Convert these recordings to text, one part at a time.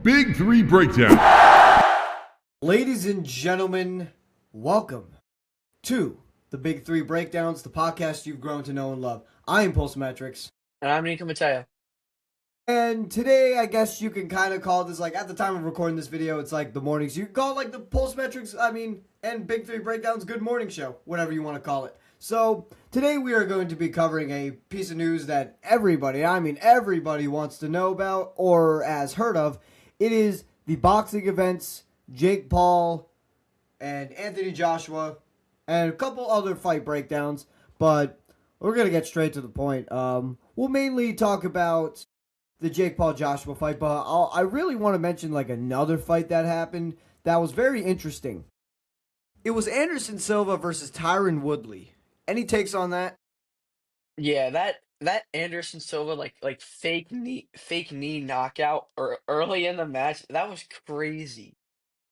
Big Three Breakdown. Ladies and gentlemen, welcome to the Big Three Breakdowns, the podcast you've grown to know and love. I am Pulsemetrics, And I'm Nico Mateo. and today I guess you can kind of call this, like, at the time of recording this video, it's like the mornings. You can call it like the Pulsemetrics, and Big Three Breakdowns Good Morning Show, whatever you want to call it. So, today we are going to be covering a piece of news that everybody wants to know about or has heard of. It is the boxing events, Jake Paul and Anthony Joshua, and a couple other fight breakdowns, but we're going to get straight to the point. We'll mainly talk about the Jake Paul Joshua fight, but I really want to mention like another fight that happened that was very interesting. It was Anderson Silva versus Tyron Woodley. Any takes on that? Yeah, that Anderson Silva like fake knee knockout or early in the match, that was crazy.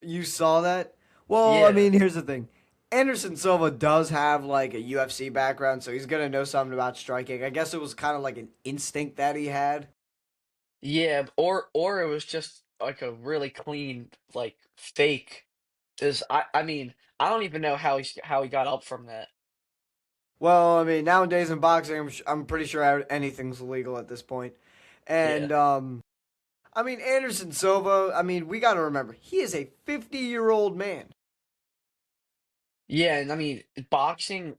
You saw that? Well, Yeah. here's the thing. Anderson Silva does have like a UFC background, so he's gonna know something about striking. I guess it was kind of like an instinct that he had. Yeah, or it was just like a really clean like fake. Is I don't even know how he got up from that. Well, nowadays in boxing, I'm pretty sure anything's legal at this point. Yeah. And Anderson Silva. We got to remember he is a 50-year-old man. Yeah, and boxing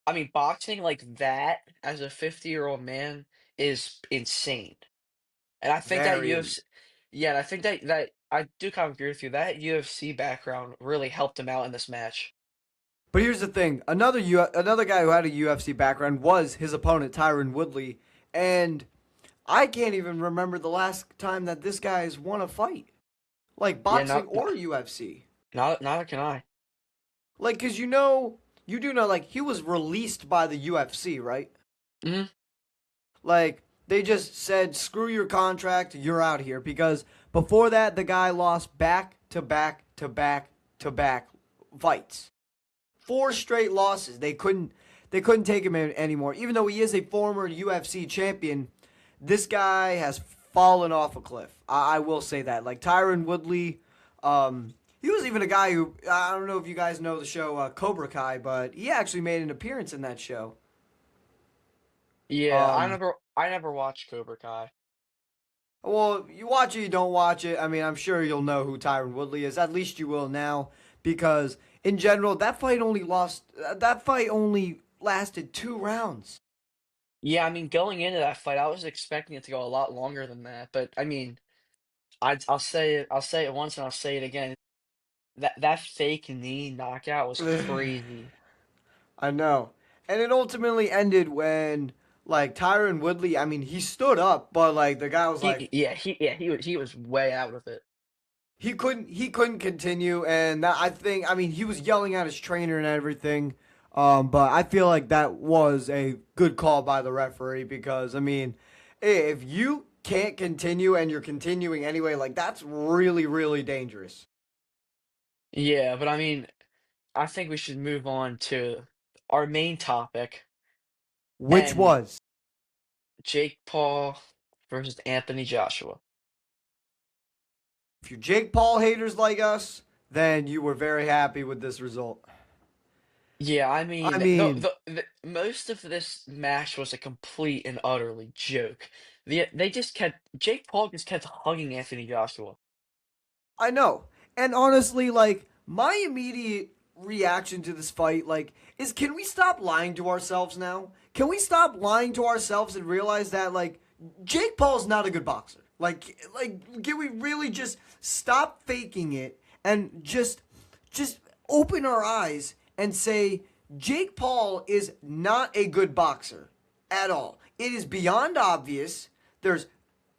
like that as a 50-year-old man is insane. And I think that Very. UFC, yeah, and I think that I do kind of agree with you. That UFC background really helped him out in this match. But here's the thing: another guy who had a UFC background was his opponent Tyron Woodley, and I can't even remember the last time that this guy has won a fight, like Yeah, boxing or UFC. neither can I. Like, cause you do know, like he was released by the UFC, right? Hmm. Like they just said, "Screw your contract, you're out here." Because before that, the guy lost back to back to back to back fights, four straight losses. They couldn't take him anymore. Even though he is a former UFC champion, this guy has fallen off a cliff. I will say that. Like Tyron Woodley, he was even a guy who I don't know if you guys know the show Cobra Kai, but he actually made an appearance in that show. Yeah, I Um, never I never watched Cobra Kai. well, you watch it, you don't watch it. I'm sure you'll know who Tyron Woodley is. At least you will now, because in general, That fight only lasted 2 rounds. Yeah, going into that fight, I was expecting it to go a lot longer than that. But I'll say it once and I'll say it again. That fake knee knockout was crazy. I know. And it ultimately ended when, like, Tyron Woodley, he stood up, but, like, the guy was like, He was way out of it. he couldn't continue. And that, I think, he was yelling at his trainer and everything. But I feel like that was a good call by the referee because, if you can't continue and you're continuing anyway, like, that's really, really dangerous. Yeah, but I think we should move on to our main topic Which and was. Jake Paul versus Anthony Joshua. If you're Jake Paul haters like us, then you were very happy with this result. Yeah, I mean, the most of this match was a complete and utterly joke. They just kept Jake Paul just kept hugging Anthony Joshua. I know. And honestly, like, my immediate reaction to this fight, like, is can we stop lying to ourselves now? Can we stop lying to ourselves and realize that, like, Jake Paul's not a good boxer? Can we really just stop faking it and just open our eyes and say Jake Paul is not a good boxer at all? It is beyond obvious. There's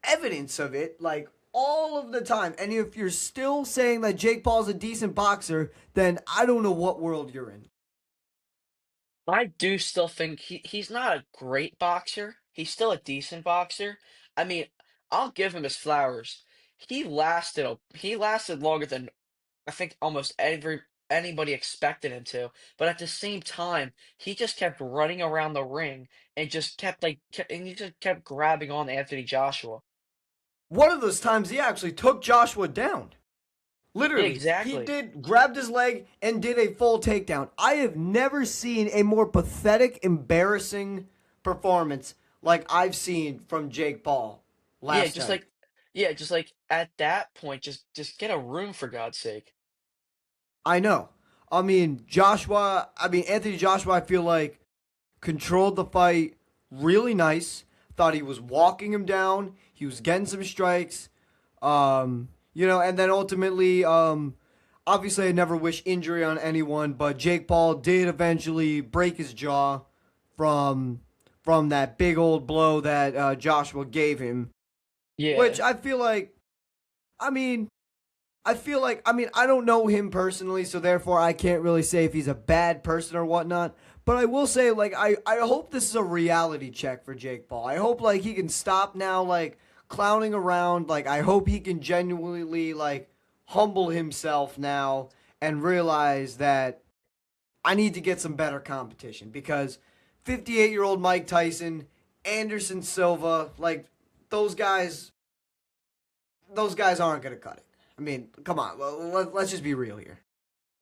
evidence of it, like all of the time. And if you're still saying that Jake Paul's a decent boxer, then I don't know what world you're in. I do still think he's not a great boxer. He's still a decent boxer. I mean, I'll give him his flowers. He lasted longer than I think almost anybody expected him to. But at the same time, he just kept running around the ring and just kept and he just kept grabbing on Anthony Joshua. one of those times he actually took Joshua down. Yeah, Literally, he exactly. did grabbed his leg and did a full takedown. I have never seen a more pathetic, embarrassing performance like I've seen from Jake Paul Yeah, last just night. like yeah, just like at that point, just get a room for God's sake. I know. Anthony Joshua, I feel like controlled the fight really nice. Thought he was walking him down. He was getting some strikes. And then ultimately, obviously, I never wish injury on anyone, but Jake Paul did eventually break his jaw from from that big old blow that Joshua gave him. Which Yeah. I feel like, I mean, I don't know him personally, so therefore I can't really say if he's a bad person or whatnot. But I will say, like, I hope this is a reality check for Jake Paul. I hope, like, he can stop now, like, clowning around. Like, I hope he can genuinely, like, humble himself now and realize that I need to get some better competition because 58-year-old Mike Tyson, Anderson Silva, like, those guys, those guys aren't going to cut it. I mean, come on, let's just be real here.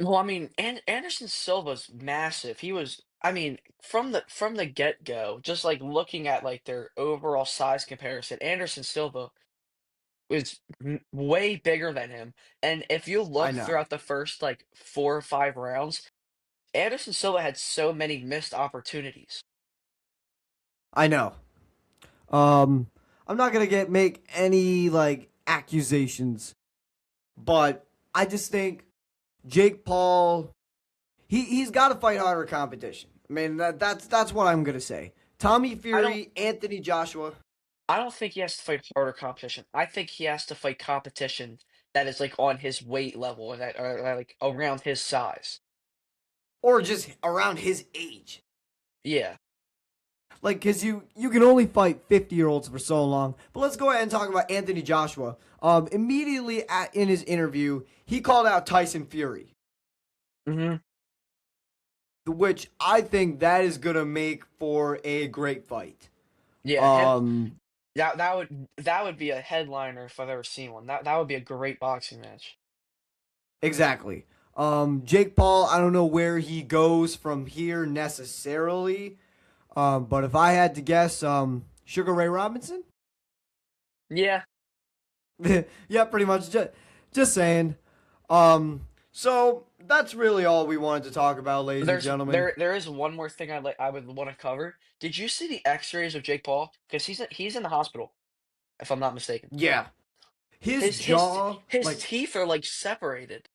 Well, I mean, Anderson Silva's massive. He was, I mean, from the get-go, just like looking at like their overall size comparison, Anderson Silva was way bigger than him. And if you I look know. throughout the first like 4 or 5 rounds, Anderson Silva had so many missed opportunities. I know. Um, I'm not gonna get make any like accusations, but I just think Jake Paul he's got to fight harder competition. I mean that's what I'm gonna say. Tommy I don't Fury, Anthony Joshua, I don't think he has to fight harder competition. I think he has to fight competition that is like on his weight level and that are like around his size. or just around his age. Yeah. Like, cause you can only fight 50-year-olds for so long. But let's go ahead and talk about Anthony Joshua. In his interview, he called out Tyson Fury, Hmm. which I think that is gonna make for a great fight. Yeah, him Um, that would be a headliner if I've ever seen one. That would be a great boxing match. exactly. Jake Paul, I don't know where he goes from here necessarily. But if I had to guess, Sugar Ray Robinson. Yeah, Yeah, pretty much. Just saying. So that's really all we wanted to talk about, ladies and gentlemen. there is one more thing I would want to cover. Did you see the X-rays of Jake Paul? Because he's in the hospital, if I'm not mistaken. Yeah, his His his jaw, his like teeth are like separated.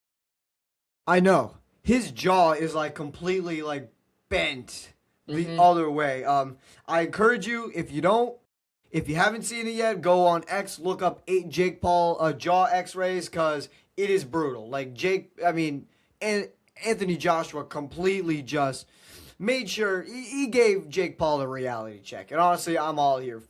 I know, his jaw is like completely like bent the Hmm. other way. I encourage you if you haven't seen it yet, go on X, look up Jake Paul jaw X-rays because it is brutal. Like and Anthony Joshua completely just made sure he gave Jake Paul a reality check, and honestly, I'm all here for.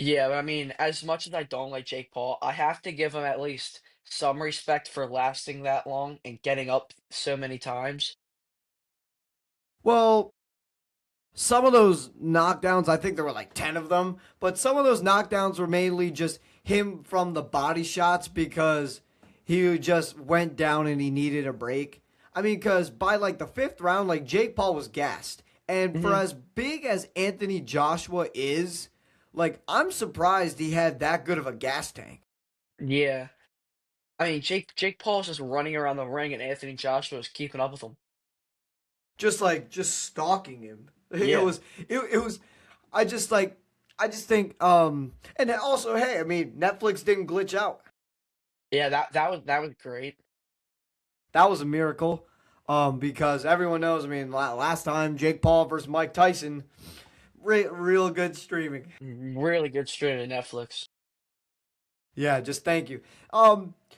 Yeah, but I mean, as much as I don't like Jake Paul, I have to give him at least some respect for lasting that long and getting up so many times. Well, some of those knockdowns, I think there were like 10 of them, but some of those knockdowns were mainly just him from the body shots because he just went down and he needed a break. I mean, because by like the fifth round, like Jake Paul was gassed. And for Hmm. as big as Anthony Joshua is, like, I'm surprised he had that good of a gas tank. Yeah. I mean, Jake Paul's just running around the ring and Anthony Joshua is keeping up with him. Just stalking him. It Yeah. was, it was, I just like, I just think, and also, hey, I mean, Netflix didn't glitch out. Yeah, that was great. That was a miracle. Because everyone knows. I mean, last time Jake Paul versus Mike Tyson, real good streaming. Really good straight to Netflix. Yeah, just thank you.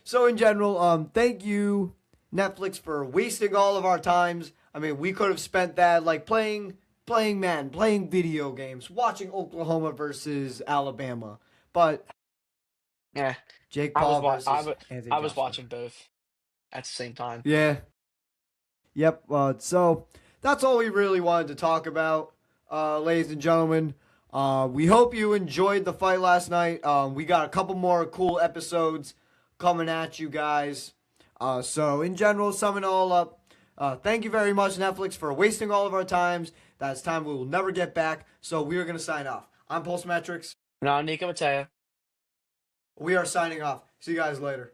So in general, thank you Netflix for wasting all of our times. I mean, we could have spent that like playing video games, watching Oklahoma versus Alabama, but Yeah. Jake Paul versus Anthony I was Joshua. watching both at the same time. Yeah, yep. So that's all we really wanted to talk about, ladies and gentlemen. We hope you enjoyed the fight last night. We got a couple more cool episodes coming at you guys. So in general, summing it all up, thank you very much, Netflix, for wasting all of our times. That's time we will never get back. So we are going to sign off. I'm Pulsemetrics. No, Nico Mateo. We are signing off. See you guys later.